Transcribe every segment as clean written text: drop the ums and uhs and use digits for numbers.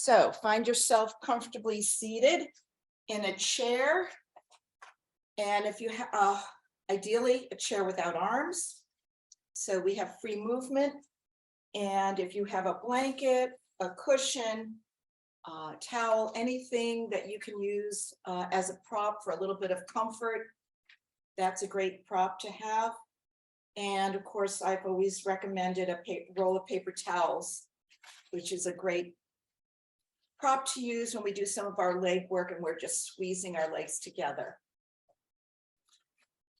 So find yourself comfortably seated in a chair. And if you have, ideally a chair without arms. So we have free movement. And if you have a blanket, a cushion, towel, anything that you can use as a prop for a little bit of comfort, that's a great prop to have. And of course, I've always recommended a roll of paper towels, which is a great prop to use when we do some of our leg work and we're just squeezing our legs together.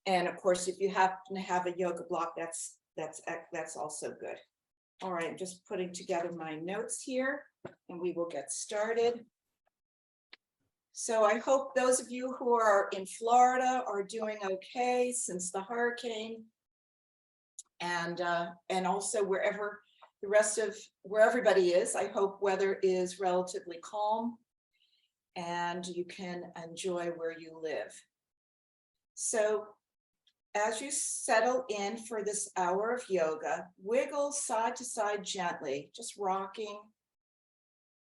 And of course, if you happen to have a yoga block, that's also good. All right, I'm just putting together my notes here and we will get started. So I hope those of you who are in Florida are doing okay since the hurricane, and also wherever where everybody is, I hope weather is relatively calm and you can enjoy where you live. So as you settle in for this hour of yoga, wiggle side to side gently, just rocking.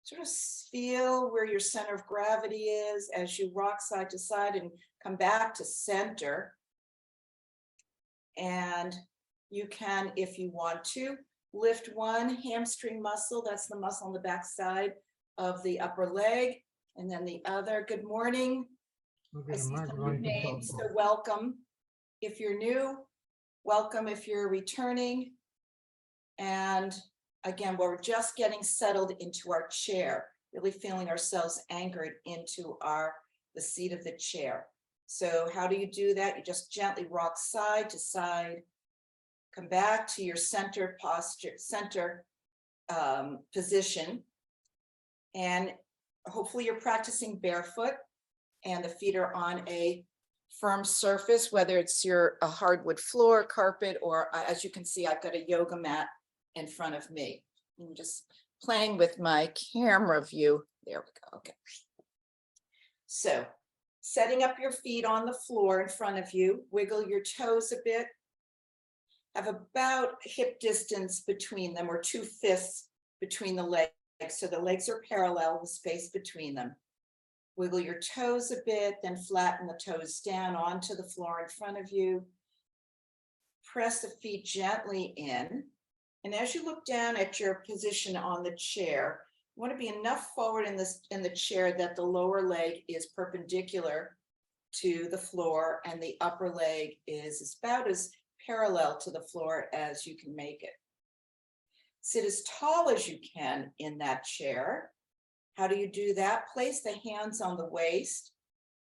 Sort of feel where your center of gravity is as you rock side to side and come back to center. And you can, if you want to, lift one hamstring muscle. That's the muscle on the back side of the upper leg. And then the other. Good morning. I see some new names, so welcome. If you're new, welcome if you're returning. And again, we're just getting settled into our chair, really feeling ourselves anchored into the seat of the chair. So how do you do that? You just gently rock side to side, come back to your center posture, position. And hopefully you're practicing barefoot and the feet are on a firm surface, whether it's a hardwood floor, carpet, or as you can see, I've got a yoga mat in front of me. I'm just playing with my camera view. There we go. Okay. So setting up your feet on the floor in front of you, wiggle your toes a bit. Have about hip distance between them, or 2/5 between the legs. So the legs are parallel with space between them. Wiggle your toes a bit, then flatten the toes down onto the floor in front of you. Press the feet gently in. And as you look down at your position on the chair, you want to be enough forward in the chair that the lower leg is perpendicular to the floor and the upper leg is about as parallel to the floor as you can make it. Sit as tall as you can in that chair. How do you do that? Place the hands on the waist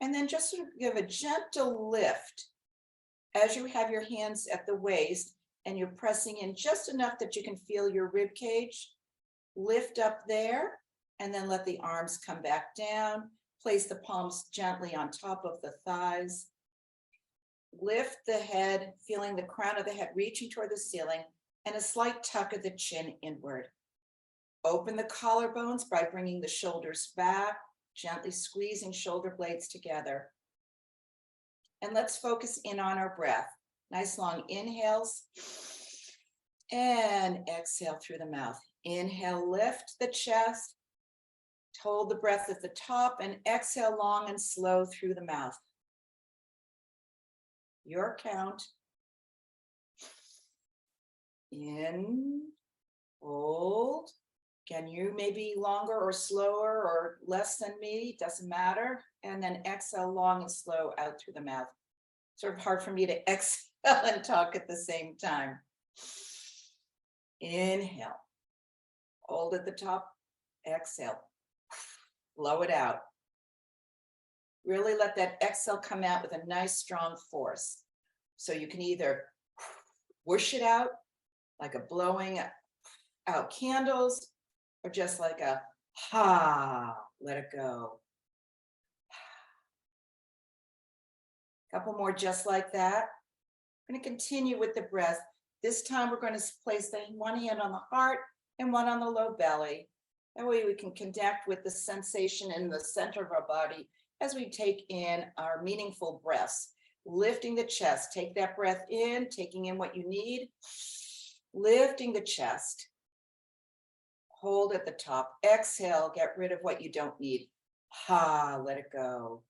and then just sort of give a gentle lift as you have your hands at the waist and you're pressing in just enough that you can feel your rib cage. Lift up there and then let the arms come back down. Place the palms gently on top of the thighs. Lift the head, feeling the crown of the head reaching toward the ceiling and a slight tuck of the chin inward. Open the collarbones by bringing the shoulders back, gently squeezing shoulder blades together. And let's focus in on our breath. Nice long inhales and exhale through the mouth. Inhale, lift the chest, hold the breath at the top and exhale long and slow through the mouth. Your count. In, hold. Again, you may be longer or slower or less than me, doesn't matter. And then exhale long and slow out through the mouth. Sort of hard for me to exhale and talk at the same time. Inhale. Hold at the top. Exhale. Blow it out. Really let that exhale come out with a nice strong force. So you can either whoosh it out like a blowing out candles, or just like a ha, let it go. Couple more just like that. I'm going to continue with the breath. This time we're going to place the one hand on the heart and one on the low belly. That way we can connect with the sensation in the center of our body as we take in our meaningful breaths. Lifting the chest, take that breath in, taking in what you need. Lifting the chest. Hold at the top. Exhale, get rid of what you don't need. Ha, let it go.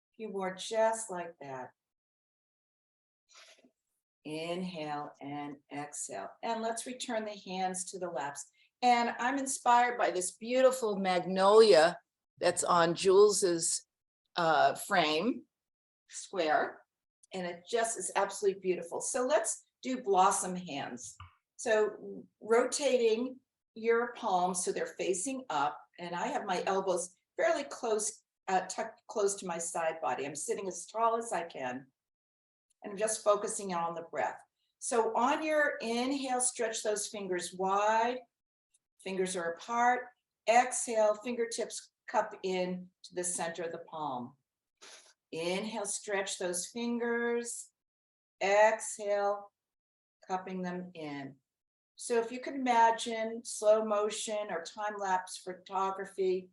A few more just like that. Inhale and exhale. And let's return the hands to the laps. And I'm inspired by this beautiful magnolia that's on Jules's frame square. And it just is absolutely beautiful. So let's do blossom hands. So rotating your palms so they're facing up. And I have my elbows fairly close, tucked close to my side body. I'm sitting as tall as I can. And I'm just focusing on the breath. So on your inhale, stretch those fingers wide. Fingers are apart. Exhale, fingertips cup in to the center of the palm. Inhale, stretch those fingers. Exhale, cupping them in. So if you could imagine slow motion or time-lapse photography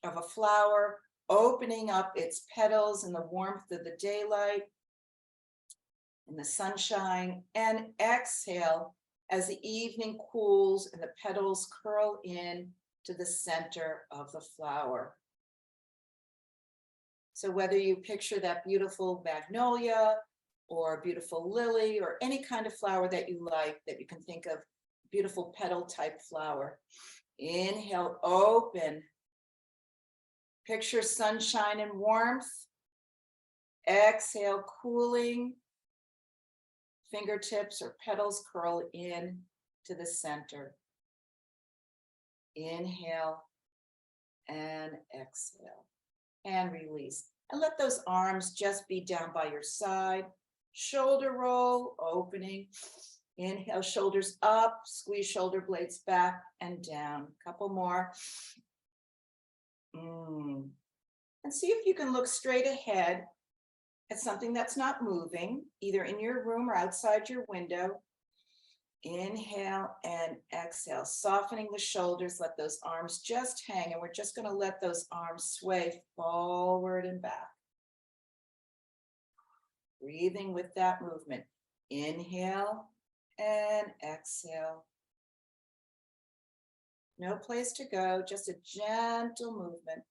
of a flower opening up its petals in the warmth of the daylight, in the sunshine, and exhale as the evening cools and the petals curl in to the center of the flower. So whether you picture that beautiful magnolia or a beautiful lily or any kind of flower that you like, that you can think of, beautiful petal type flower. Inhale, open. Picture sunshine and warmth. Exhale, cooling. Fingertips or petals curl in to the center. Inhale and exhale and release. And let those arms just be down by your side. Shoulder roll, opening. Inhale, shoulders up, squeeze shoulder blades back and down. Couple more. And see if you can look straight ahead at something that's not moving, either in your room or outside your window. Inhale and exhale, softening the shoulders, let those arms just hang, and we're just going to let those arms sway forward and back. Breathing with that movement. Inhale and exhale. No place to go, just a gentle movement.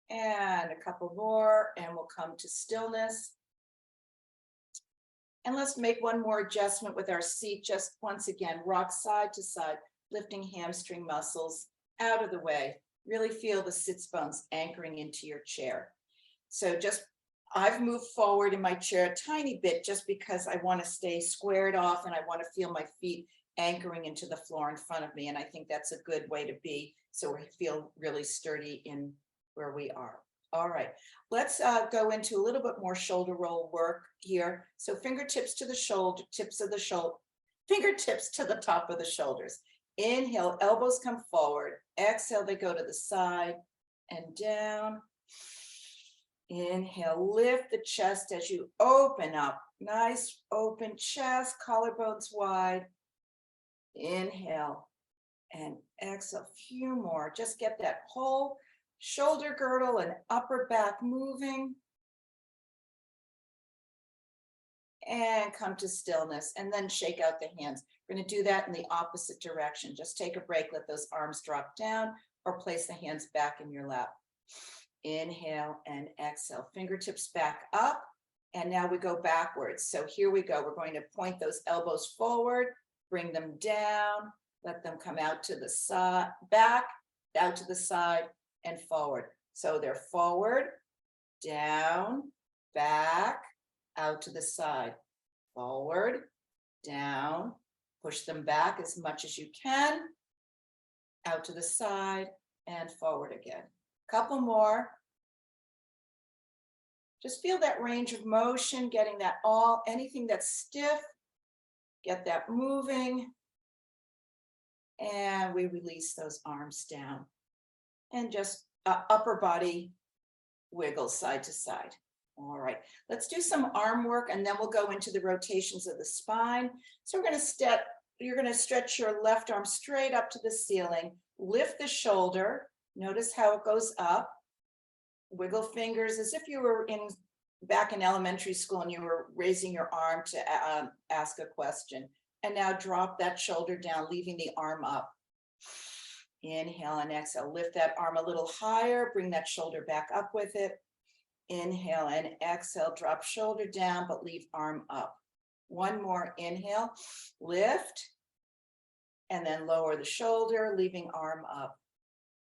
And a couple more, and we'll come to stillness. And let's make one more adjustment with our seat. Just once again, rock side to side, lifting hamstring muscles out of the way. Really feel the sits bones anchoring into your chair. So I've moved forward in my chair a tiny bit just because I want to stay squared off and I want to feel my feet anchoring into the floor in front of me. And I think that's a good way to be, so we feel really sturdy in where we are. All right, let's go into a little bit more shoulder roll work here. So fingertips to the shoulder, fingertips to the top of the shoulders. Inhale, elbows come forward. Exhale, they go to the side and down. Inhale, lift the chest as you open up. Nice open chest, collarbones wide. Inhale and exhale, a few more. Just get that whole shoulder girdle and upper back moving. And come to stillness and then shake out the hands. We're going to do that in the opposite direction. Just take a break, let those arms drop down or place the hands back in your lap. Inhale and exhale, fingertips back up. And now we go backwards. So here we go. We're going to point those elbows forward, bring them down, let them come out to the side, back, out to the side and forward. So they're forward, down, back, out to the side, forward, down, push them back as much as you can, out to the side and forward again. Couple more. Just feel that range of motion, getting that anything that's stiff, get that moving. And we release those arms down. And just upper body wiggle side to side. All right, let's do some arm work and then we'll go into the rotations of the spine. So we're going to you're going to stretch your left arm straight up to the ceiling, lift the shoulder, notice how it goes up, wiggle fingers as if you were in back in elementary school and you were raising your arm to ask a question. And now drop that shoulder down, leaving the arm up. Inhale and exhale, lift that arm a little higher, bring that shoulder back up with it. Inhale and exhale, drop shoulder down, but leave arm up. One more inhale, lift, and then lower the shoulder, leaving arm up.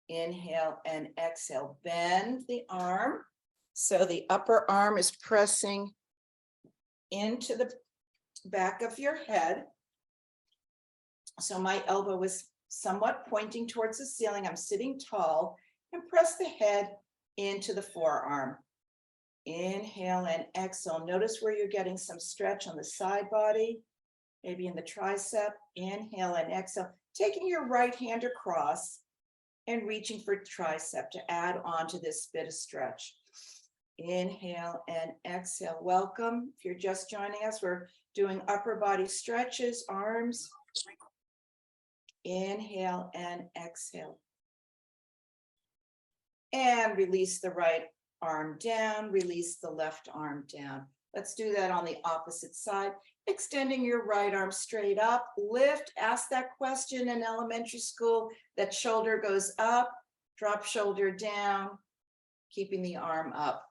Inhale and exhale, bend the arm. So the upper arm is pressing into the back of your head. So my elbow is somewhat pointing towards the ceiling. I'm sitting tall, and press the head into the forearm. Inhale and exhale. Notice where you're getting some stretch on the side body, maybe in the tricep. Inhale and exhale, taking your right hand across and reaching for tricep to add on to this bit of stretch. Inhale and exhale. Welcome. If you're just joining us, we're doing upper body stretches, arms. Inhale and exhale. And release the right arm down, release the left arm down. Let's do that on the opposite side. Extending your right arm straight up, lift, ask that question in elementary school, that shoulder goes up, drop shoulder down, keeping the arm up.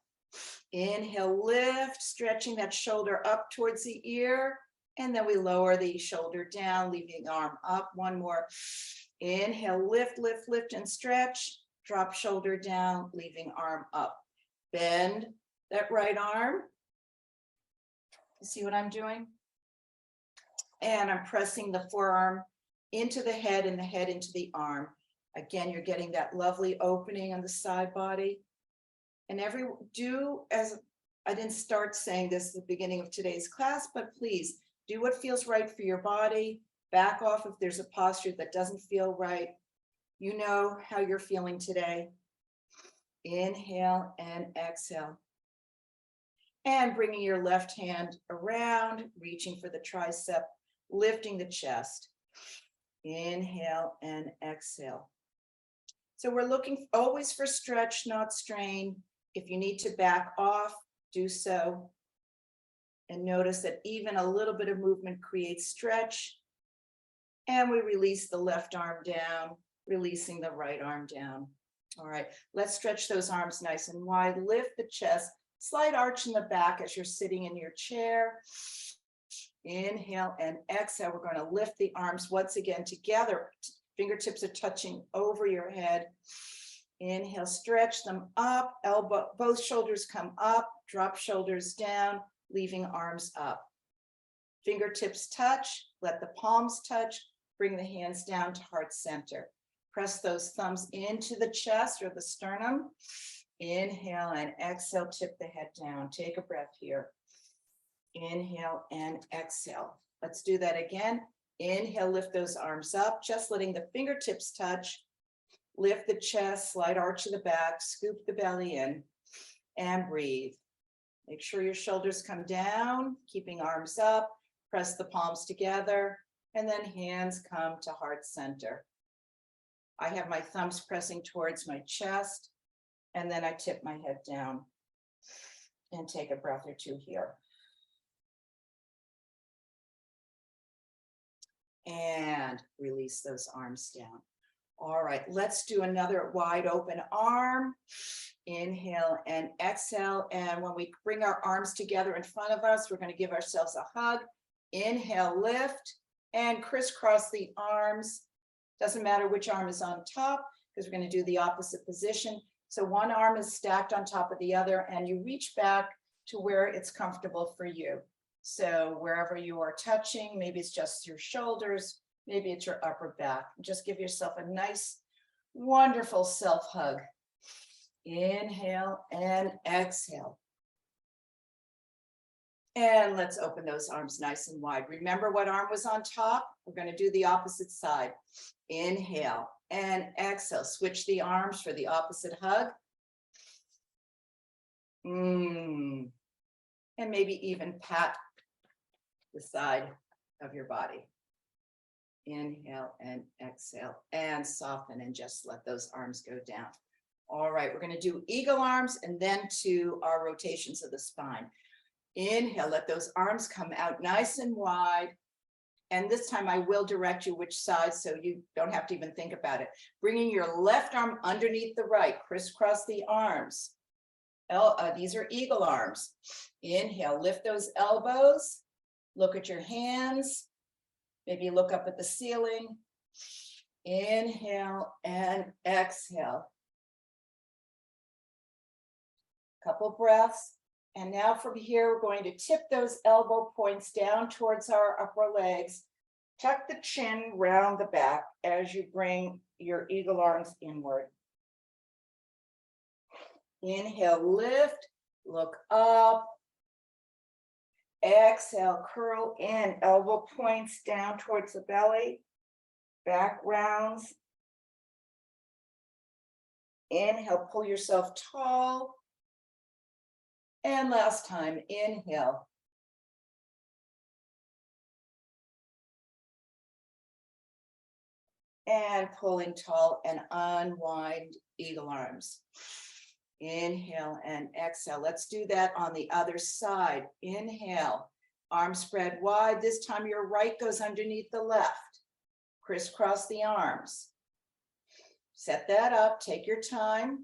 Inhale, lift, stretching that shoulder up towards the ear, and then we lower the shoulder down, leaving arm up. One more. Inhale, lift, lift, lift, and stretch, drop shoulder down, leaving arm up. Bend that right arm. You see what I'm doing? And I'm pressing the forearm into the head and the head into the arm. Again, you're getting that lovely opening on the side body. And do as I didn't start saying this at the beginning of today's class, but please do what feels right for your body. Back off if there's a posture that doesn't feel right. You know how you're feeling today. Inhale and exhale. And bringing your left hand around, reaching for the tricep, lifting the chest. Inhale and exhale. So we're looking always for stretch, not strain. If you need to back off, do so. And notice that even a little bit of movement creates stretch. And we release the left arm down, releasing the right arm down. All right, let's stretch those arms nice and wide. Lift the chest, slight arch in the back as you're sitting in your chair. Inhale and exhale. We're going to lift the arms once again together. Fingertips are touching over your head. Inhale, stretch them up, both shoulders come up, drop shoulders down, leaving arms up. Fingertips touch, let the palms touch, bring the hands down to heart center. Press those thumbs into the chest or the sternum. Inhale and exhale, tip the head down. Take a breath here. Inhale and exhale. Let's do that again. Inhale, lift those arms up, just letting the fingertips touch. Lift the chest, slight arch of the back, scoop the belly in, and breathe. Make sure your shoulders come down, keeping arms up. Press the palms together, and then hands come to heart center. I have my thumbs pressing towards my chest, and then I tip my head down and take a breath or two here. And release those arms down. All right, let's do another wide open arm. Inhale and exhale. And when we bring our arms together in front of us, we're going to give ourselves a hug. Inhale, lift, and crisscross the arms. Doesn't matter which arm is on top, because we're going to do the opposite position. So one arm is stacked on top of the other, and you reach back to where it's comfortable for you. So wherever you are touching, maybe it's just your shoulders, maybe it's your upper back. Just give yourself a nice, wonderful self-hug. Inhale and exhale. And let's open those arms nice and wide. Remember what arm was on top? We're going to do the opposite side. Inhale and exhale. Switch the arms for the opposite hug. And maybe even pat the side of your body. Inhale and exhale and soften and just let those arms go down. All right, we're going to do eagle arms and then to our rotations of the spine. Inhale, let those arms come out nice and wide. And this time I will direct you which side so you don't have to even think about it. Bringing your left arm underneath the right, crisscross the arms. These are eagle arms. Inhale, lift those elbows. Look at your hands. Maybe look up at the ceiling. Inhale and exhale. Couple breaths. And now from here, we're going to tip those elbow points down towards our upper legs. Tuck the chin round the back as you bring your eagle arms inward. Inhale, lift, look up. Exhale, curl in, elbow points down towards the belly. Back rounds. Inhale, pull yourself tall. And last time, inhale. And pulling tall and unwind eagle arms. Inhale and exhale. Let's do that on the other side. Inhale, arms spread wide. This time your right goes underneath the left. Crisscross the arms. Set that up, take your time.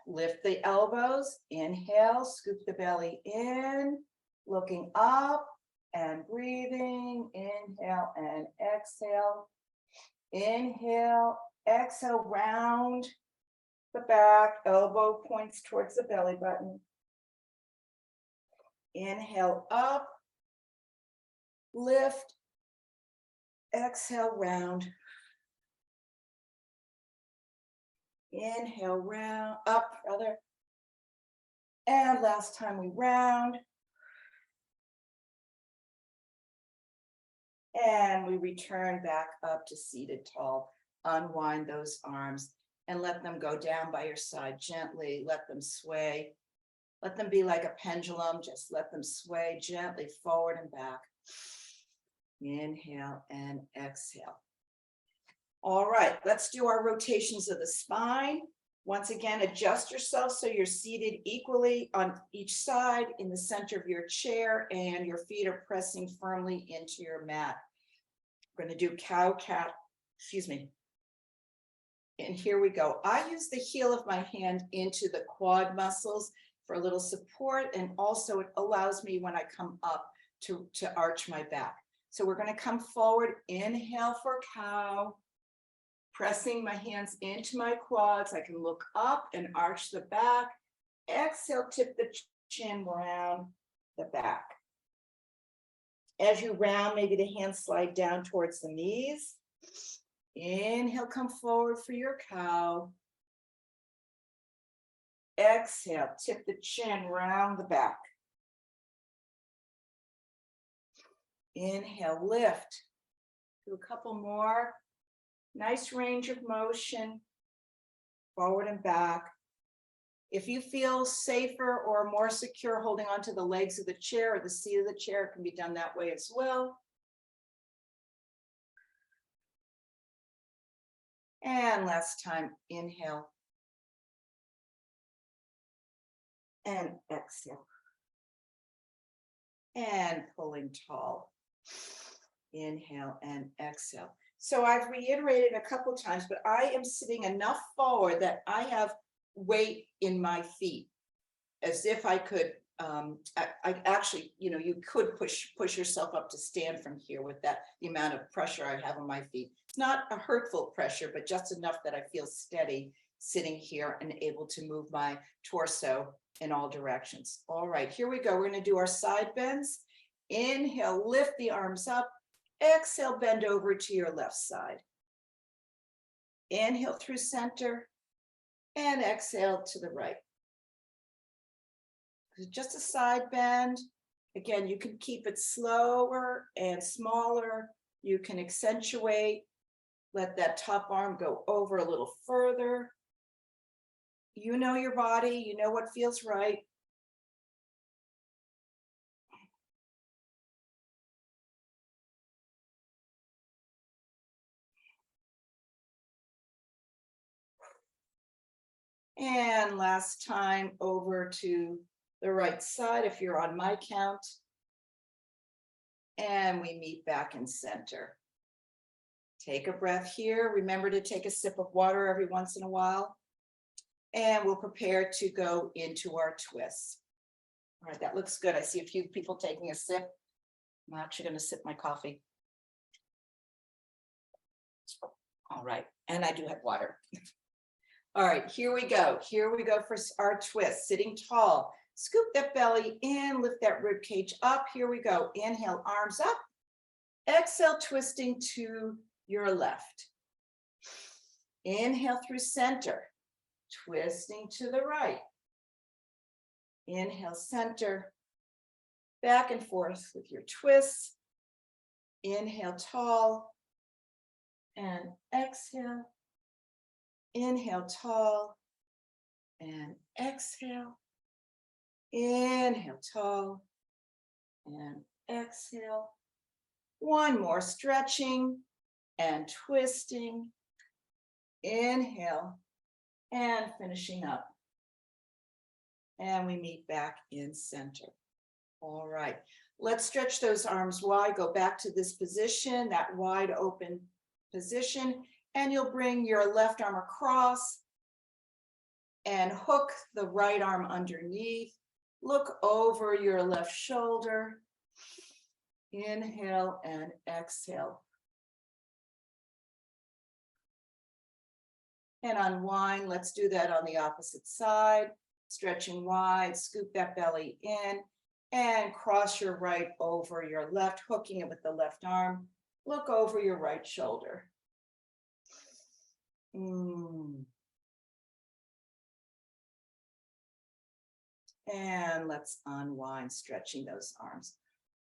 Lift the elbows, inhale, scoop the belly in, looking up and breathing. Inhale and exhale. Inhale, exhale, round the back, elbow points towards the belly button. Inhale up, lift, exhale, round. Inhale, round, up, rather. And last time we round. And we return back up to seated tall. Unwind those arms and let them go down by your side gently. Let them sway. Let them be like a pendulum. Just let them sway gently forward and back. Inhale and exhale. All right, let's do our rotations of the spine. Once again, adjust yourself so you're seated equally on each side in the center of your chair and your feet are pressing firmly into your mat. We're going to do cow, cat, excuse me. And here we go. I use the heel of my hand into the quad muscles for a little support, and also it allows me when I come up to arch my back. So we're going to come forward, inhale for cow. Pressing my hands into my quads, I can look up and arch the back. Exhale, tip the chin round the back. As you round, maybe the hands slide down towards the knees. Inhale, come forward for your cow. Exhale, tip the chin round the back. Inhale, lift. Do a couple more. Nice range of motion, forward and back. If you feel safer or more secure holding onto the legs of the chair or the seat of the chair, it can be done that way as well. And last time, inhale. And exhale. And pulling tall. Inhale and exhale. So I've reiterated a couple times, but I am sitting enough forward that I have weight in my feet, as if I could, I actually, you could push yourself up to stand from here with that, the amount of pressure I have on my feet. It's not a hurtful pressure, but just enough that I feel steady sitting here and able to move my torso in all directions. All right, here we go. We're going to do our side bends. Inhale, lift the arms up. Exhale, bend over to your left side. Inhale through center and exhale to the right. Just a side bend. Again, you can keep it slower and smaller. You can accentuate. Let that top arm go over a little further. You know your body. You know what feels right. And last time over to the right side if you're on my count. And we meet back in center. Take a breath here. Remember to take a sip of water every once in a while. And we'll prepare to go into our twists. All right, that looks good. I see a few people taking a sip. I'm actually going to sip my coffee. All right, and I do have water. All right, here we go. Here we go for our twist. Sitting tall. Scoop that belly in, lift that rib cage up. Here we go. Inhale, arms up. Exhale, twisting to your left. Inhale through center, twisting to the right. Inhale, center, back and forth with your twists. Inhale, tall, and exhale. Inhale, tall, and exhale. Inhale, tall, and exhale. One more, stretching and twisting. Inhale, and finishing up. And we meet back in center. All right, let's stretch those arms wide. Go back to this position, that wide open position, and you'll bring your left arm across and hook the right arm underneath. Look over your left shoulder. Inhale and exhale. And unwind. Let's do that on the opposite side. Stretching wide, scoop that belly in, and cross your right over your left, hooking it with the left arm. Look over your right shoulder. And let's unwind, stretching those arms.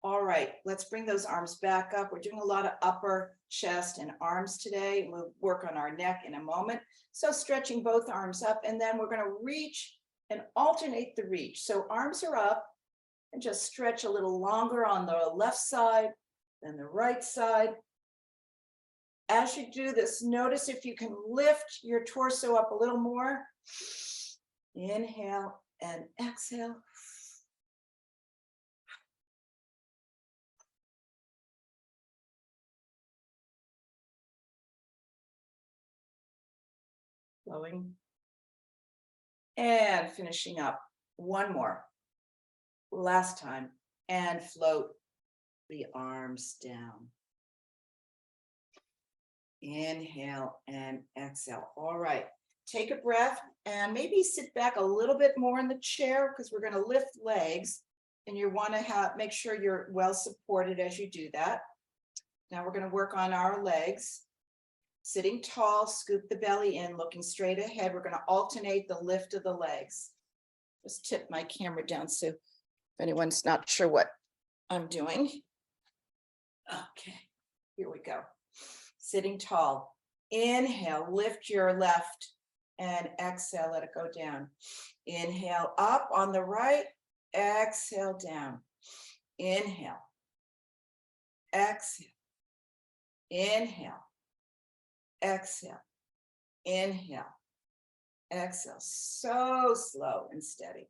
All right, let's bring those arms back up. We're doing a lot of upper chest and arms today. We'll work on our neck in a moment. So stretching both arms up, and then we're going to reach and alternate the reach. So arms are up, and just stretch a little longer on the left side than the right side. As you do this, notice if you can lift your torso up a little more. Inhale and exhale. Flowing. And finishing up. One more. Last time. And float the arms down. Inhale and exhale. All right. Take a breath and maybe sit back a little bit more in the chair because we're going to lift legs, and you want to make sure you're well supported as you do that. Now we're going to work on our legs. Sitting tall, scoop the belly in, looking straight ahead. We're going to alternate the lift of the legs. Just tip my camera down so if anyone's not sure what I'm doing. Okay, here we go. Sitting tall. Inhale, lift your left, and exhale, let it go down. Inhale up on the right, exhale down. Inhale, exhale, inhale, exhale, inhale, exhale. So slow and steady.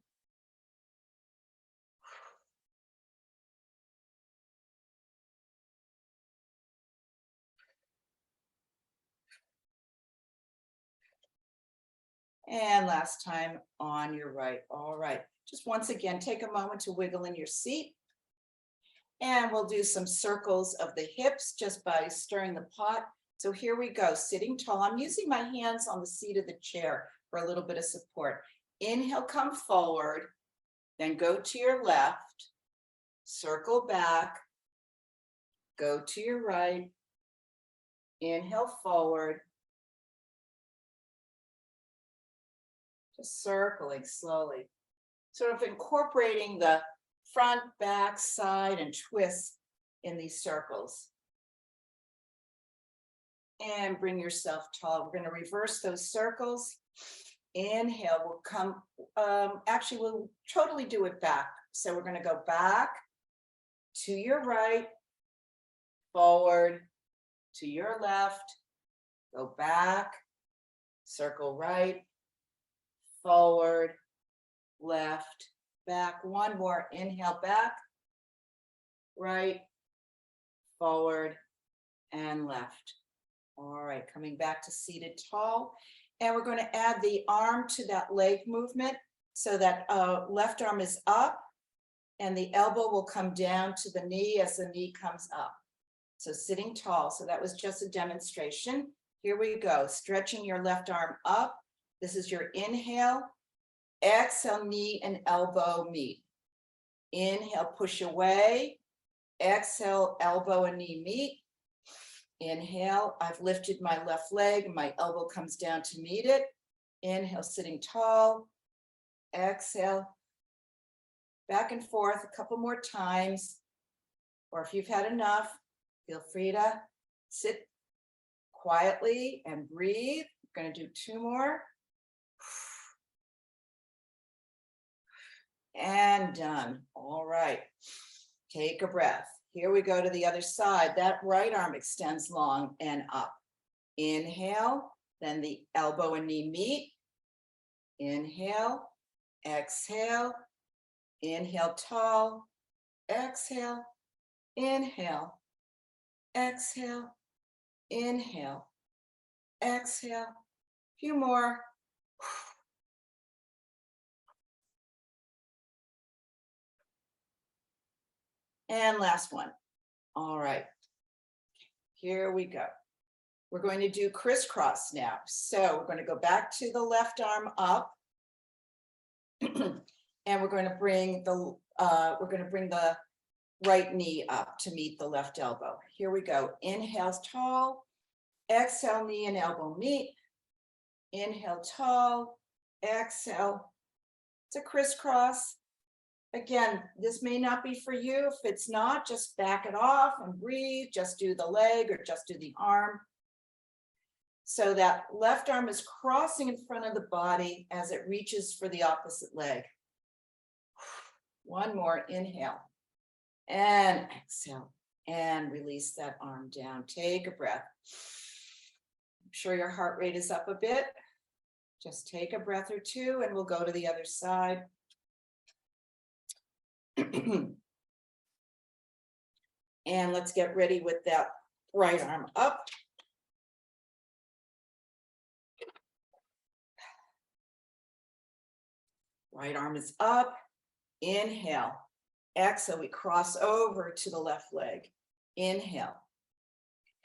And last time on your right. All right. Just once again, take a moment to wiggle in your seat. And we'll do some circles of the hips just by stirring the pot. So here we go, sitting tall. I'm using my hands on the seat of the chair for a little bit of support. Inhale, come forward, then go to your left, circle back, go to your right, inhale forward, just circling slowly, sort of incorporating the front, back, side, and twists in these circles. And bring yourself tall. We're going to reverse those circles. Inhale, we'll come, actually we'll totally do it back. So we're going to go back to your right, forward, to your left, go back, circle right, forward, left, back. One more, inhale back, right, forward, and left. All right, coming back to seated tall. And we're going to add the arm to that leg movement so that left arm is up and the elbow will come down to the knee as the knee comes up. So sitting tall. So that was just a demonstration. Here we go. Stretching your left arm up. This is your inhale. Exhale, knee and elbow meet. Inhale, push away. Exhale, elbow and knee meet. Inhale, I've lifted my left leg and my elbow comes down to meet it. Inhale, sitting tall. Exhale, back and forth a couple more times. Or if you've had enough, feel free to sit quietly and breathe. We're going to do 2 more. And done. All right. Take a breath. Here we go to the other side. That right arm extends long and up. Inhale, then the elbow and knee meet. Inhale, exhale, inhale tall, exhale, inhale, exhale, inhale, exhale. Few more. And last one. All right, here we go. We're going to do crisscross now. So we're going to go back to the left arm up. And we're going to bring the right knee up to meet the left elbow. Here we go. Inhale tall. Exhale, knee and elbow meet. Inhale tall. Exhale. It's a crisscross. Again, this may not be for you. If it's not, just back it off and breathe. Just do the leg or just do the arm. So that left arm is crossing in front of the body as it reaches for the opposite leg. One more, inhale and exhale and release that arm down. Take a breath. I'm sure your heart rate is up a bit. Just take a breath or two and we'll go to the other side. And let's get ready with that right arm up. Right arm is up. Inhale. Exhale, we cross over to the left leg. Inhale.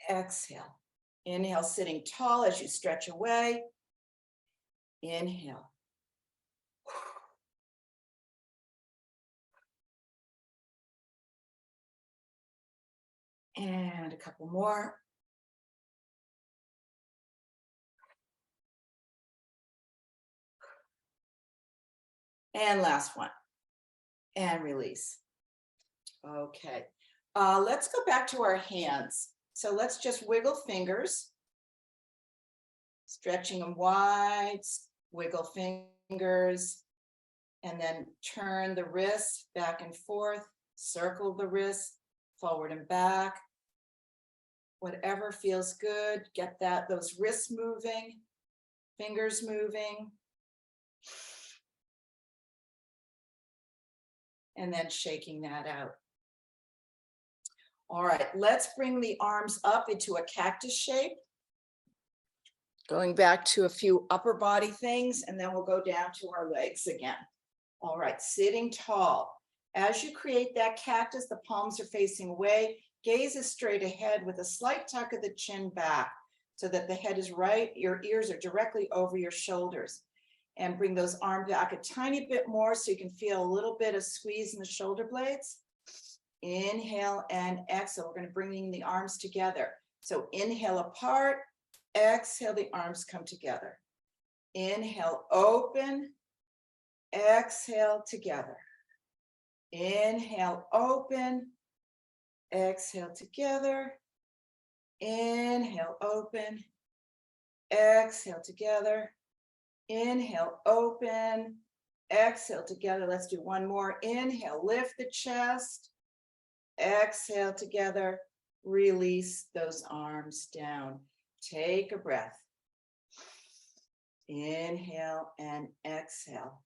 Exhale. Inhale, sitting tall as you stretch away. Inhale. And a couple more. And last one. And release. Okay. Let's go back to our hands. So let's just wiggle fingers. Stretching them wide. Wiggle fingers. And then turn the wrists back and forth. Circle the wrists forward and back. Whatever feels good. Get those wrists moving. Fingers moving. And then shaking that out. All right, let's bring the arms up into a cactus shape. Going back to a few upper body things, and then we'll go down to our legs again. All right, sitting tall. As you create that cactus, the palms are facing away. Gaze is straight ahead with a slight tuck of the chin back so that the head is right. Your ears are directly over your shoulders. And bring those arms back a tiny bit more so you can feel a little bit of squeeze in the shoulder blades. Inhale and exhale. We're going to bring the arms together. So inhale apart, exhale, the arms come together. Inhale, open, exhale, together. Inhale, open, exhale, together. Inhale, open, exhale, together. Inhale, open, exhale, together. Let's do one more. Inhale, lift the chest. Exhale, together. Release those arms down. Take a breath. Inhale and exhale.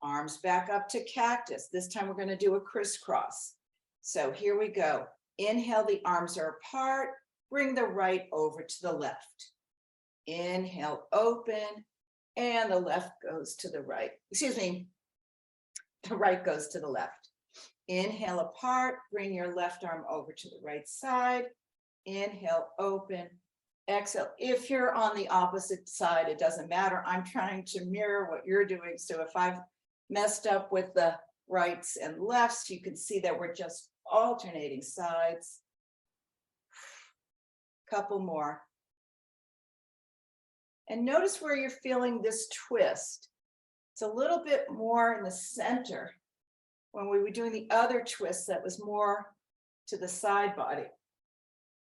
Arms back up to cactus. This time we're going to do a crisscross. So here we go. Inhale, the arms are apart. Bring the right over to the left. Inhale, open, and the left goes to the right. Excuse me, the right goes to the left. Inhale, apart, bring your left arm over to the right side. Inhale, open, exhale. If you're on the opposite side, it doesn't matter. I'm trying to mirror what you're doing. So if I've messed up with the rights and lefts, you can see that we're just alternating sides. Couple more. And notice where you're feeling this twist. It's a little bit more in the center. When we were doing the other twist, that was more to the side body.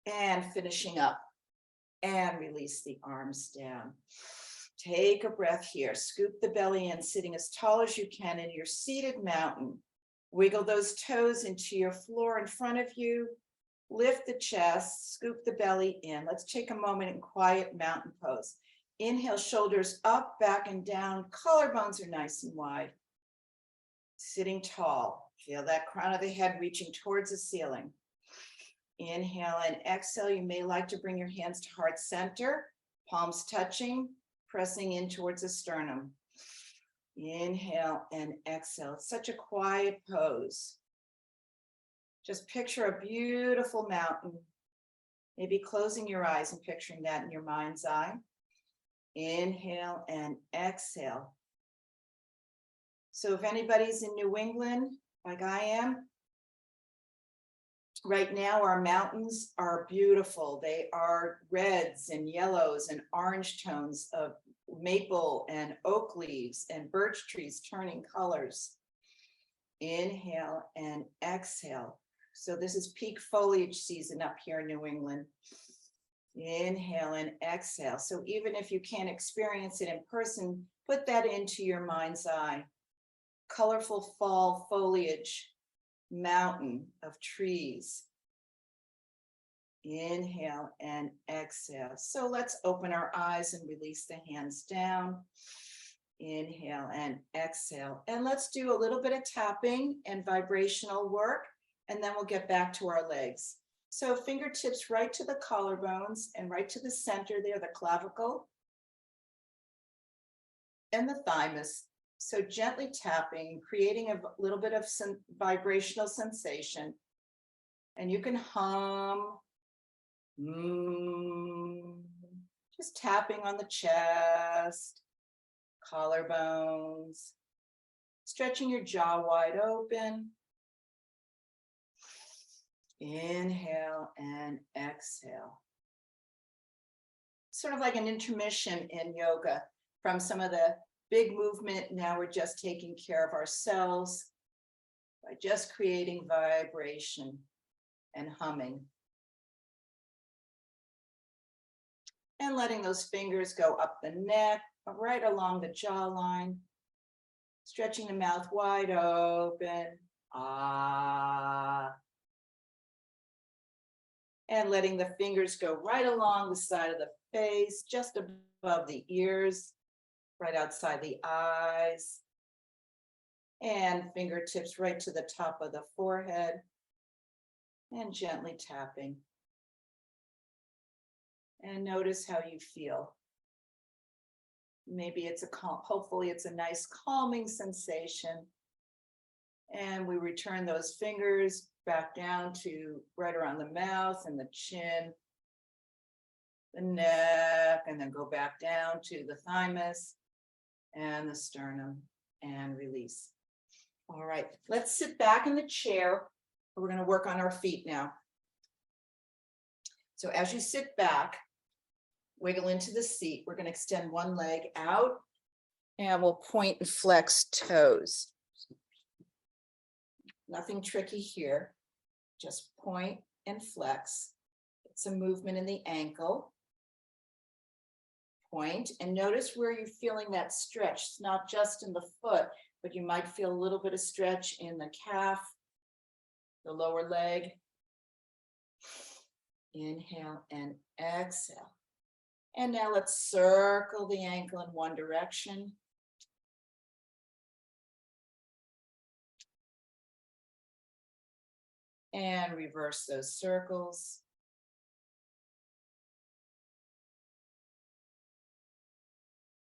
And finishing up. And release the arms down. Take a breath here. Scoop the belly in, sitting as tall as you can in your seated mountain. Wiggle those toes into your floor in front of you. Lift the chest, scoop the belly in. Let's take a moment in quiet mountain pose. Inhale, shoulders up, back and down. Collarbones are nice and wide. Sitting tall. Feel that crown of the head reaching towards the ceiling. Inhale and exhale. You may like to bring your hands to heart center, palms touching, pressing in towards the sternum. Inhale and exhale. It's such a quiet pose. Just picture a beautiful mountain, maybe closing your eyes and picturing that in your mind's eye. Inhale and exhale. So if anybody's in New England, like I am, right now our mountains are beautiful. They are reds and yellows and orange tones of maple and oak leaves and birch trees turning colors. Inhale and exhale. So this is peak foliage season up here in New England. Inhale and exhale. So even if you can't experience it in person, put that into your mind's eye. Colorful fall foliage, mountain of trees. Inhale and exhale. So let's open our eyes and release the hands down. Inhale and exhale. And let's do a little bit of tapping and vibrational work, and then we'll get back to our legs. So fingertips right to the collarbones and right to the center there, the clavicle and the thymus. So gently tapping, creating a little bit of vibrational sensation. And you can hum, just tapping on the chest, collarbones, stretching your jaw wide open. Inhale and exhale. Sort of like an intermission in yoga from some of the big movement. Now we're just taking care of ourselves by just creating vibration and humming. And letting those fingers go up the neck, right along the jawline, stretching the mouth wide open. Ah. And letting the fingers go right along the side of the face, just above the ears, right outside the eyes. And fingertips right to the top of the forehead. And gently tapping. And notice how you feel. Maybe it's hopefully it's a nice calming sensation. And we return those fingers back down to right around the mouth and the chin, the neck, and then go back down to the thymus and the sternum and release. All right, let's sit back in the chair. We're going to work on our feet now. So as you sit back, wiggle into the seat. We're going to extend one leg out and we'll point and flex toes. Nothing tricky here, just point and flex. It's a movement in the ankle. Point and notice where you're feeling that stretch. It's not just in the foot, but you might feel a little bit of stretch in the calf, the lower leg. Inhale and exhale. And now let's circle the ankle in one direction. And reverse those circles.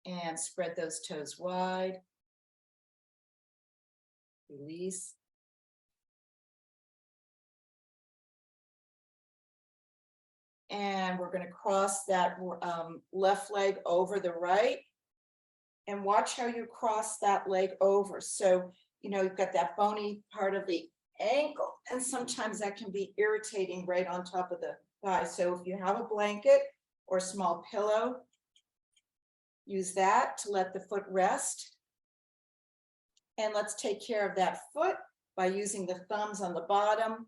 And spread those toes wide. Release. And we're going to cross that left leg over the right. And watch how you cross that leg over. So, you know, you've got that bony part of the ankle, and sometimes that can be irritating right on top of the thigh. So if you have a blanket or a small pillow, use that to let the foot rest. And let's take care of that foot by using the thumbs on the bottom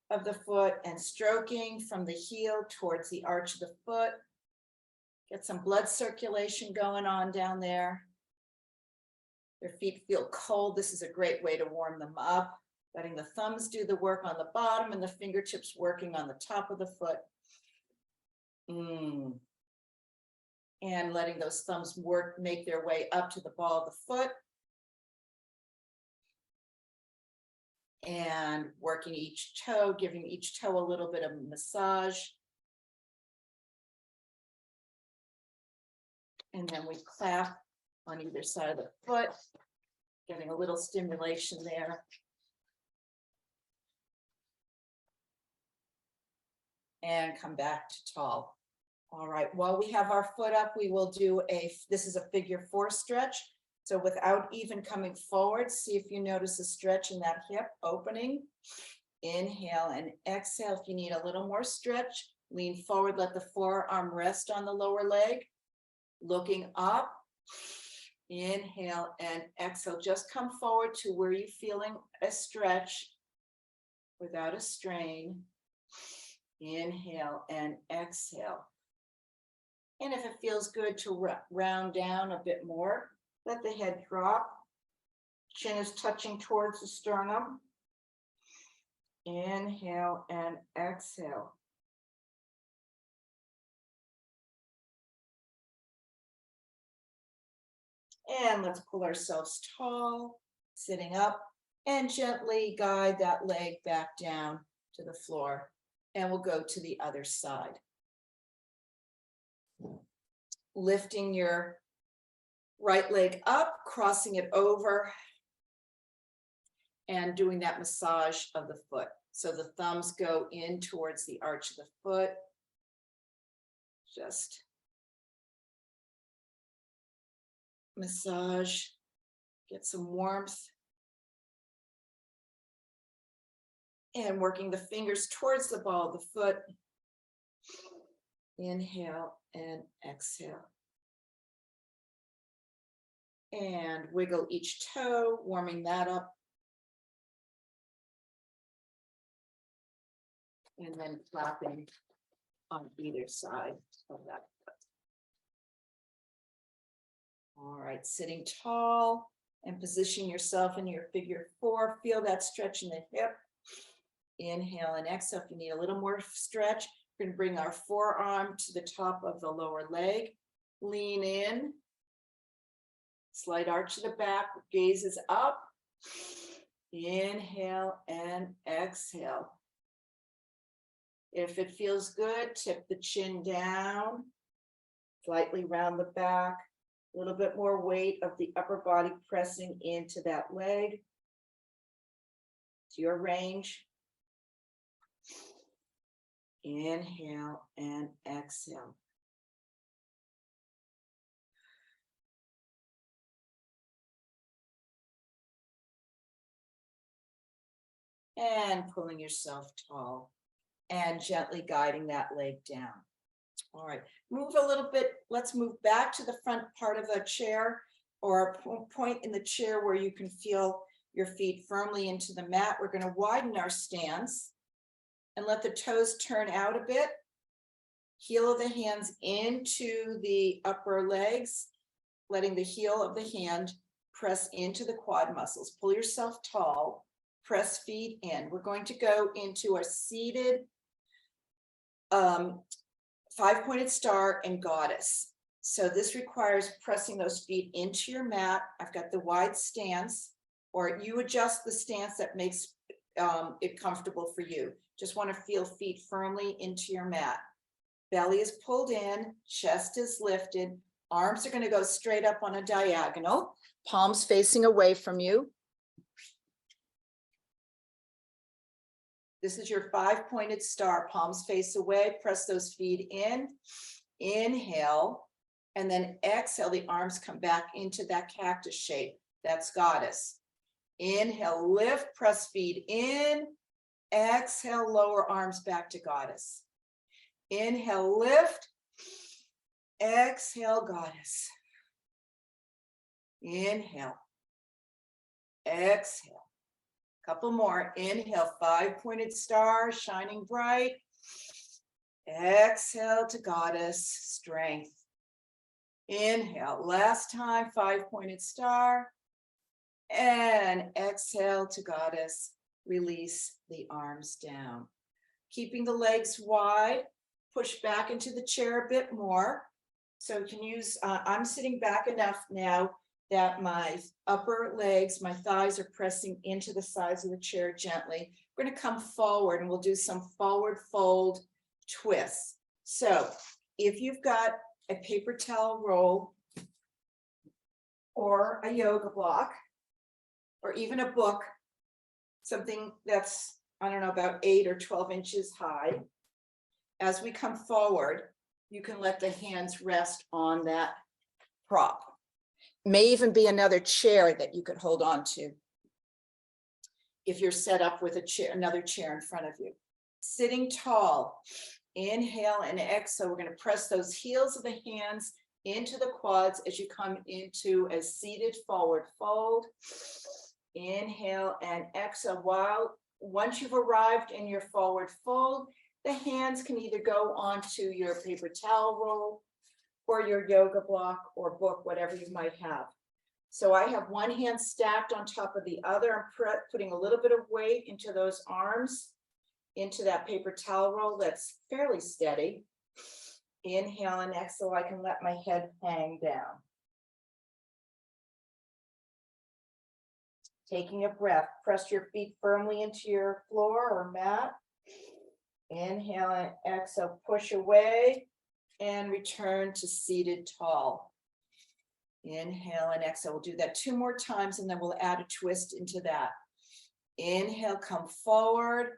of the foot and stroking from the heel towards the arch of the foot. Get some blood circulation going on down there. Their feet feel cold. This is a great way to warm them up. Letting the thumbs do the work on the bottom and the fingertips working on the top of the foot. And letting those thumbs make their way up to the ball of the foot. And working each toe, giving each toe a little bit of massage. And then we clap on either side of the foot, getting a little stimulation there. And come back to tall. All right, while we have our foot up, we will do this is a figure 4 stretch. So without even coming forward, see if you notice a stretch in that hip opening. Inhale and exhale. If you need a little more stretch, lean forward, let the forearm rest on the lower leg. Looking up, inhale and exhale. Just come forward to where you're feeling a stretch without a strain. Inhale and exhale. And if it feels good to round down a bit more, let the head drop. Chin is touching towards the sternum. Inhale and exhale. And let's pull ourselves tall, sitting up, and gently guide that leg back down to the floor. And we'll go to the other side. Lifting your right leg up, crossing it over, and doing that massage of the foot. So the thumbs go in towards the arch of the foot. Just massage, get some warmth. And working the fingers towards the ball of the foot. Inhale and exhale. And wiggle each toe, warming that up. And then clapping on either side of that foot. All right, sitting tall and position yourself in your figure 4. Feel that stretch in the hip. Inhale and exhale. If you need a little more stretch, we're going to bring our forearm to the top of the lower leg. Lean in. Slight arch to the back, gaze is up. Inhale and exhale. If it feels good, tip the chin down, slightly round the back, a little bit more weight of the upper body pressing into that leg. It's your range. Inhale and exhale. And pulling yourself tall and gently guiding that leg down. All right, move a little bit. Let's move back to the front part of the chair, or a point in the chair where you can feel your feet firmly into the mat. We're going to widen our stance and let the toes turn out a bit. Heel of the hands into the upper legs, letting the heel of the hand press into the quad muscles. Pull yourself tall. Press feet in. We're going to go into a seated 5-pointed star and goddess. So this requires pressing those feet into your mat. I've got the wide stance, or you adjust the stance that makes it comfortable for you. Just want to feel feet firmly into your mat. Belly is pulled in, chest is lifted, arms are going to go straight up on a diagonal, palms facing away from you. This is your 5-pointed star, palms face away, press those feet in, inhale, and then exhale, the arms come back into that cactus shape. That's goddess. Inhale, lift, press feet in, exhale, lower arms back to goddess. Inhale, lift, exhale, goddess. Inhale, exhale. Couple more. Inhale, 5-pointed star, shining bright. Exhale to goddess, strength. Inhale, last time, 5-pointed star. And exhale to goddess, release the arms down. Keeping the legs wide, push back into the chair a bit more. So you can use, I'm sitting back enough now that my upper legs, my thighs are pressing into the sides of the chair gently. We're going to come forward and we'll do some forward fold twists. So if you've got a paper towel roll or a yoga block, or even a book, something that's, I don't know, about 8 or 12 inches high, as we come forward, you can let the hands rest on that prop. May even be another chair that you could hold on to if you're set up with a chair, another chair in front of you. Sitting tall, inhale and exhale. We're going to press those heels of the hands into the quads as you come into a seated forward fold. Inhale and exhale. Once you've arrived in your forward fold, the hands can either go onto your paper towel roll or your yoga block or book, whatever you might have. So I have one hand stacked on top of the other. I'm putting a little bit of weight into those arms, into that paper towel roll that's fairly steady. Inhale and exhale, I can let my head hang down. Taking a breath, press your feet firmly into your floor or mat. Inhale and exhale, push away and return to seated tall. Inhale and exhale. We'll do that 2 more times and then we'll add a twist into that. Inhale, come forward.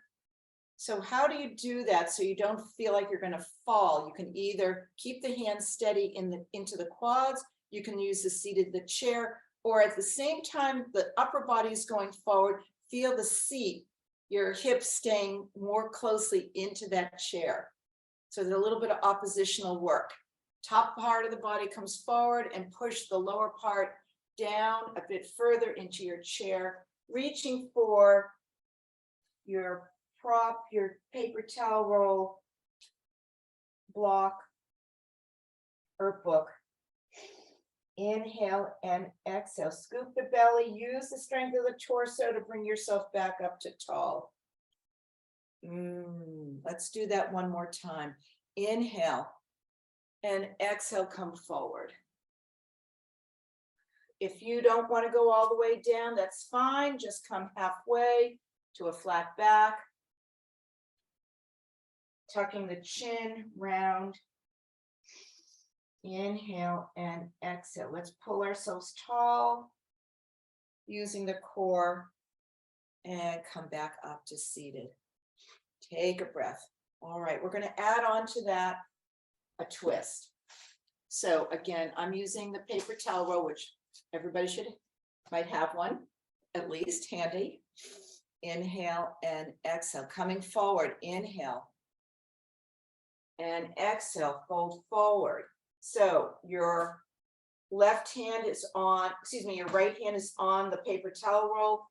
So how do you do that so you don't feel like you're going to fall? You can either keep the hands steady into the quads, you can use the chair, or at the same time the upper body is going forward, feel the seat, your hips staying more closely into that chair. So there's a little bit of oppositional work. Top part of the body comes forward and push the lower part down a bit further into your chair, reaching for your prop, your paper towel roll, block, or book. Inhale and exhale. Scoop the belly. Use the strength of the torso to bring yourself back up to tall. Let's do that one more time. Inhale and exhale, come forward. If you don't want to go all the way down, that's fine. Just come halfway to a flat back. Tucking the chin round. Inhale and exhale. Let's pull ourselves tall using the core and come back up to seated. Take a breath. All right, we're going to add on to that a twist. So again, I'm using the paper towel roll, which everybody might have one, at least handy. Inhale and exhale. Coming forward, inhale and exhale, fold forward. So your left hand is on, your right hand is on the paper towel roll,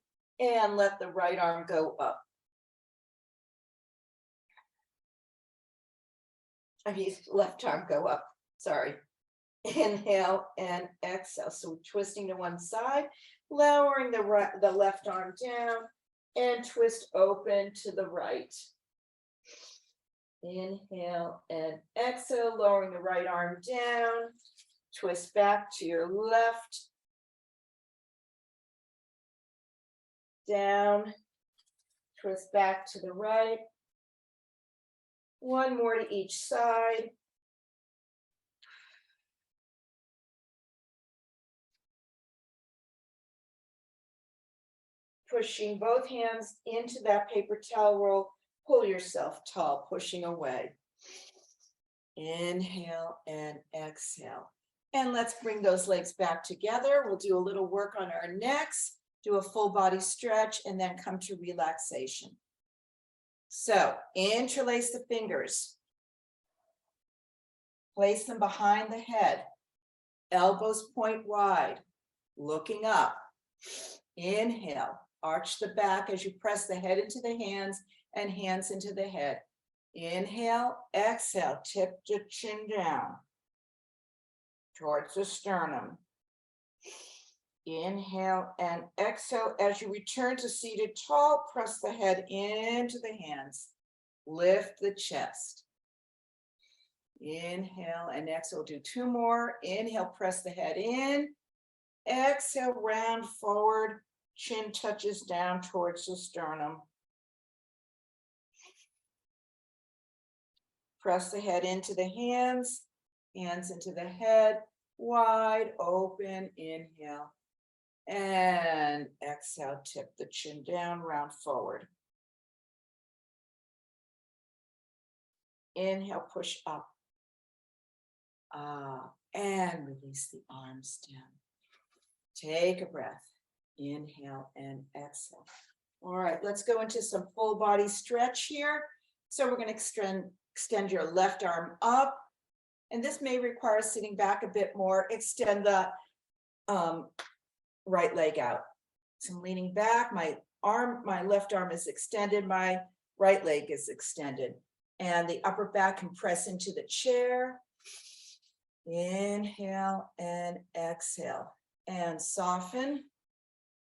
and let the right arm go up. Left arm go up, sorry. Inhale and exhale. So twisting to one side, lowering the left arm down, and twist open to the right. Inhale and exhale, lowering the right arm down. Twist back to your left. Down. Twist back to the right. One more to each side. Pushing both hands into that paper towel roll. Pull yourself tall, pushing away. Inhale and exhale. And let's bring those legs back together. We'll do a little work on our necks, do a full body stretch, and then come to relaxation. So interlace the fingers. Place them behind the head. Elbows point wide, looking up. Inhale, arch the back as you press the head into the hands and hands into the head. Inhale, exhale, tip the chin down towards the sternum. Inhale and exhale. As you return to seated tall, press the head into the hands. Lift the chest. Inhale and exhale. Do two more. Inhale, press the head in. Exhale, round forward. Chin touches down towards the sternum. Press the head into the hands, hands into the head, wide open. Inhale and exhale, tip the chin down, round forward. Inhale, push up. And release the arms down. Take a breath. Inhale and exhale. All right, let's go into some full body stretch here. So we're going to extend your left arm up. And this may require sitting back a bit more. Extend the right leg out. So I'm leaning back. My left arm is extended. My right leg is extended. And the upper back can press into the chair. Inhale and exhale. And soften.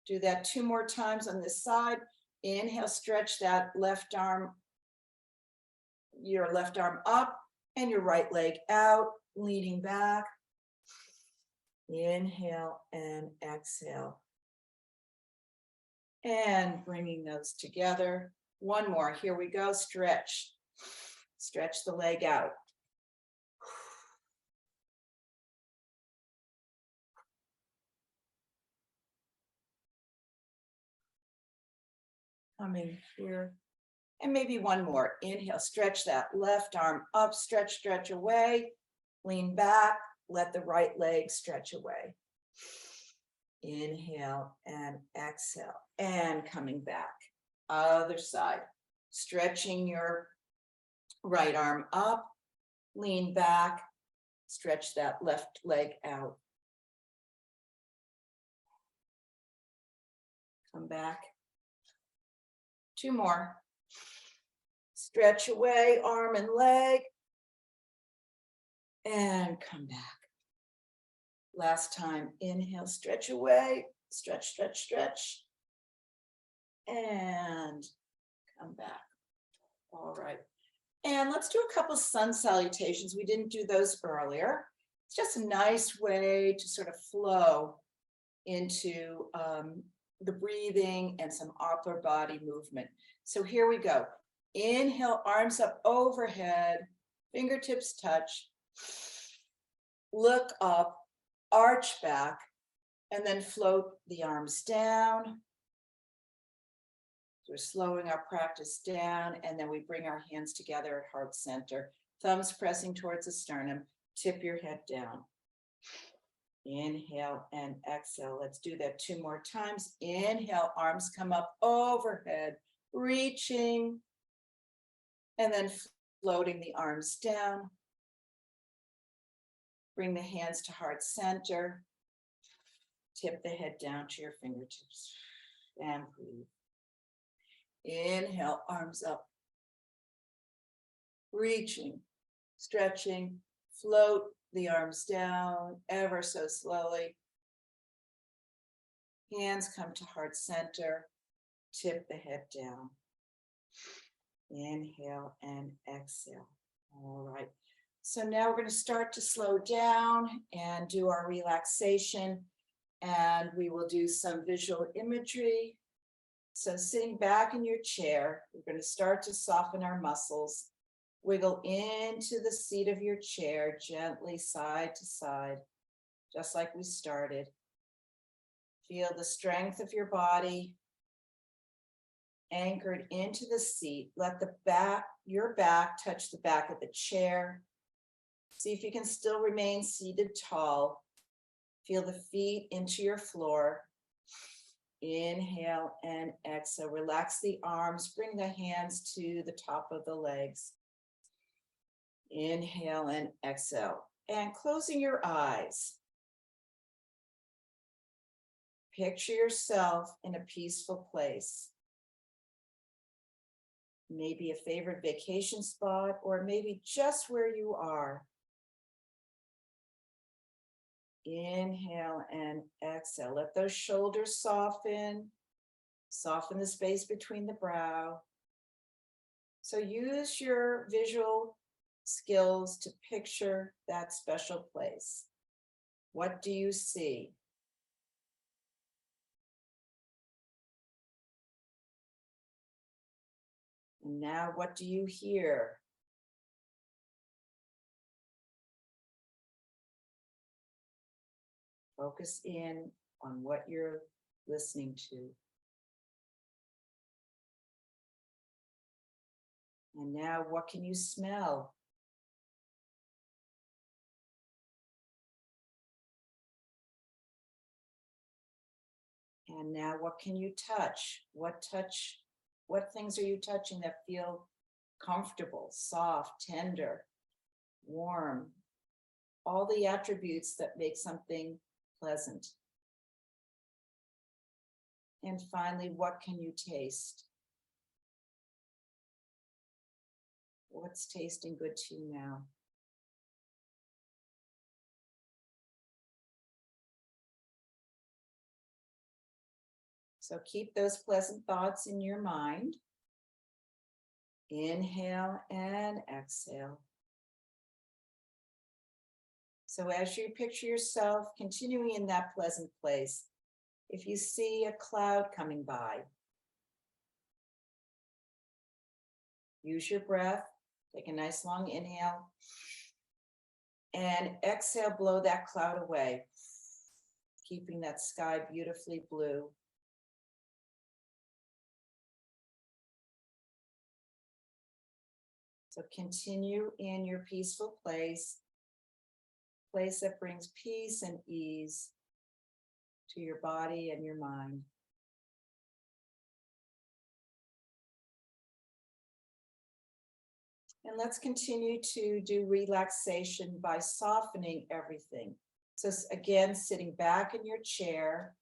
Do that two more times on this side. Inhale, stretch that left arm, your left arm up and your right leg out, leaning back. Inhale and exhale. And bringing those together. One more, here we go, stretch. Stretch the leg out. Coming here. And maybe one more. Inhale, stretch that left arm up, stretch away. Lean back, let the right leg stretch away. Inhale and exhale. And coming back. Other side. Stretching your right arm up, lean back, stretch that left leg out. Come back. Two more. Stretch away, arm and leg. And come back. Last time, inhale, stretch away, stretch. And come back. All right. And let's do a couple sun salutations. We didn't do those earlier. It's just a nice way to sort of flow into the breathing and some upper body movement. So here we go. Inhale, arms up overhead, fingertips touch. Look up, arch back, and then float the arms down. So we're slowing our practice down, and then we bring our hands together at heart center. Thumbs pressing towards the sternum. Tip your head down. Inhale and exhale. Let's do that two more times. Inhale, arms come up overhead, reaching, and then floating the arms down. Bring the hands to heart center. Tip the head down to your fingertips and breathe. Inhale, arms up, reaching, stretching, float the arms down ever so slowly. Hands come to heart center, tip the head down. Inhale and exhale. All right. So now we're going to start to slow down and do our relaxation. And we will do some visual imagery. So sitting back in your chair, we're going to start to soften our muscles. Wiggle into the seat of your chair, gently side to side, just like we started. Feel the strength of your body anchored into the seat. Let your back touch the back of the chair. See if you can still remain seated tall. Feel the feet into your floor. Inhale and exhale. Relax the arms. Bring the hands to the top of the legs. Inhale and exhale. And closing your eyes. Picture yourself in a peaceful place. Maybe a favorite vacation spot, or maybe just where you are. Inhale and exhale. Let those shoulders soften. Soften the space between the brow. So use your visual skills to picture that special place. What do you see? And now what do you hear? Focus in on what you're listening to. And now what can you smell? And now what can you touch? What things are you touching that feel comfortable, soft, tender, warm? All the attributes that make something pleasant. And finally, what can you taste? What's tasting good to you now? So keep those pleasant thoughts in your mind. Inhale and exhale. So as you picture yourself continuing in that pleasant place, if you see a cloud coming by, use your breath, take a nice long inhale, and exhale, blow that cloud away, keeping that sky beautifully blue. So continue in your peaceful place that brings peace and ease to your body and your mind. And let's continue to do relaxation by softening everything. So again, sitting back in your chair.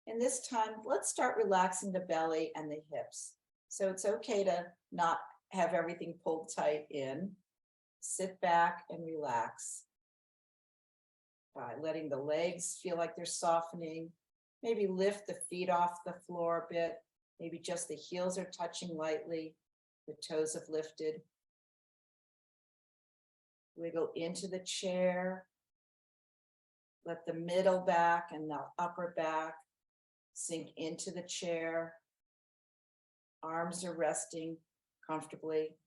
And this time, let's start relaxing the belly and the hips. So it's okay to not have everything pulled tight in. Sit back and relax. By letting the legs feel like they're softening. Maybe lift the feet off the floor a bit. Maybe just the heels are touching lightly. The toes have lifted. Wiggle into the chair. Let the middle back and the upper back sink into the chair. Arms are resting comfortably.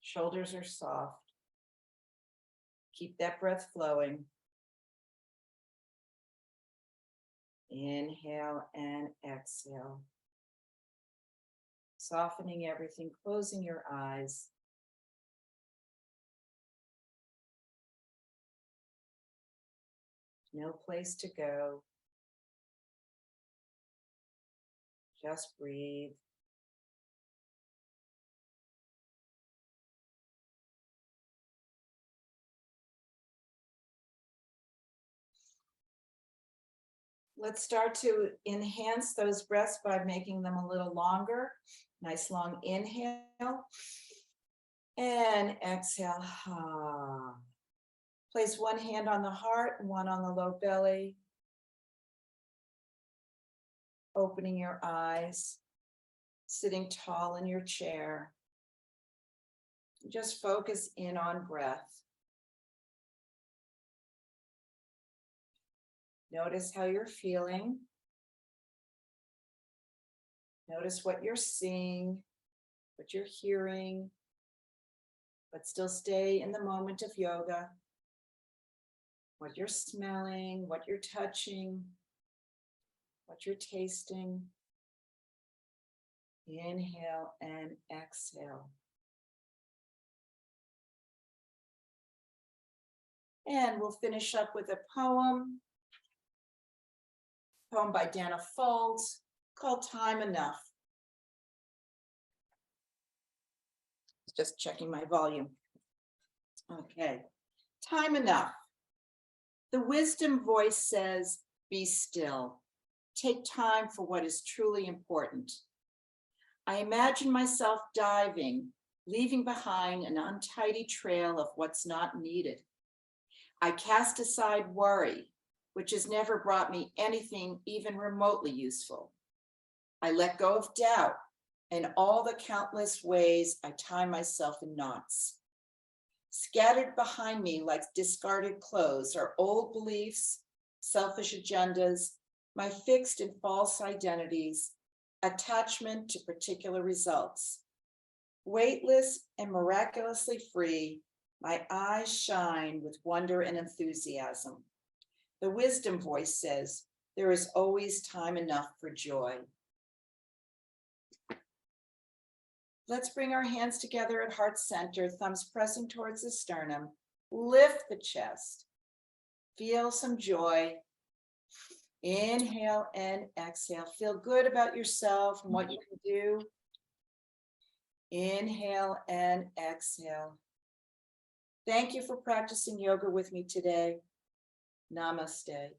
Shoulders are soft. Keep that breath flowing. Inhale and exhale. Softening everything, closing your eyes. No place to go. Just breathe. Let's start to enhance those breaths by making them a little longer. Nice long inhale and exhale. Place one hand on the heart and one on the low belly. Opening your eyes. sitting tall in your chair. Just focus in on breath. Notice how you're feeling. Notice what you're seeing, what you're hearing, but still stay in the moment of yoga. What you're smelling, what you're touching, what you're tasting. Inhale and exhale. And we'll finish up with a poem by Dana Folds called Time Enough. Just checking my volume. Okay, time enough. The wisdom voice says, be still. Take time for what is truly important. I imagine myself diving, leaving behind an untidy trail of what's not needed. I cast aside worry, which has never brought me anything even remotely useful. I let go of doubt and all the countless ways I tie myself in knots. Scattered behind me like discarded clothes are old beliefs, selfish agendas, my fixed and false identities, attachment to particular results. Weightless and miraculously free, my eyes shine with wonder and enthusiasm. The wisdom voice says, there is always time enough for joy. Let's bring our hands together at heart center, thumbs pressing towards the sternum. Lift the chest. Feel some joy. Inhale and exhale. Feel good about yourself and what you can do. Inhale and exhale. Thank you for practicing yoga with me today. Namaste.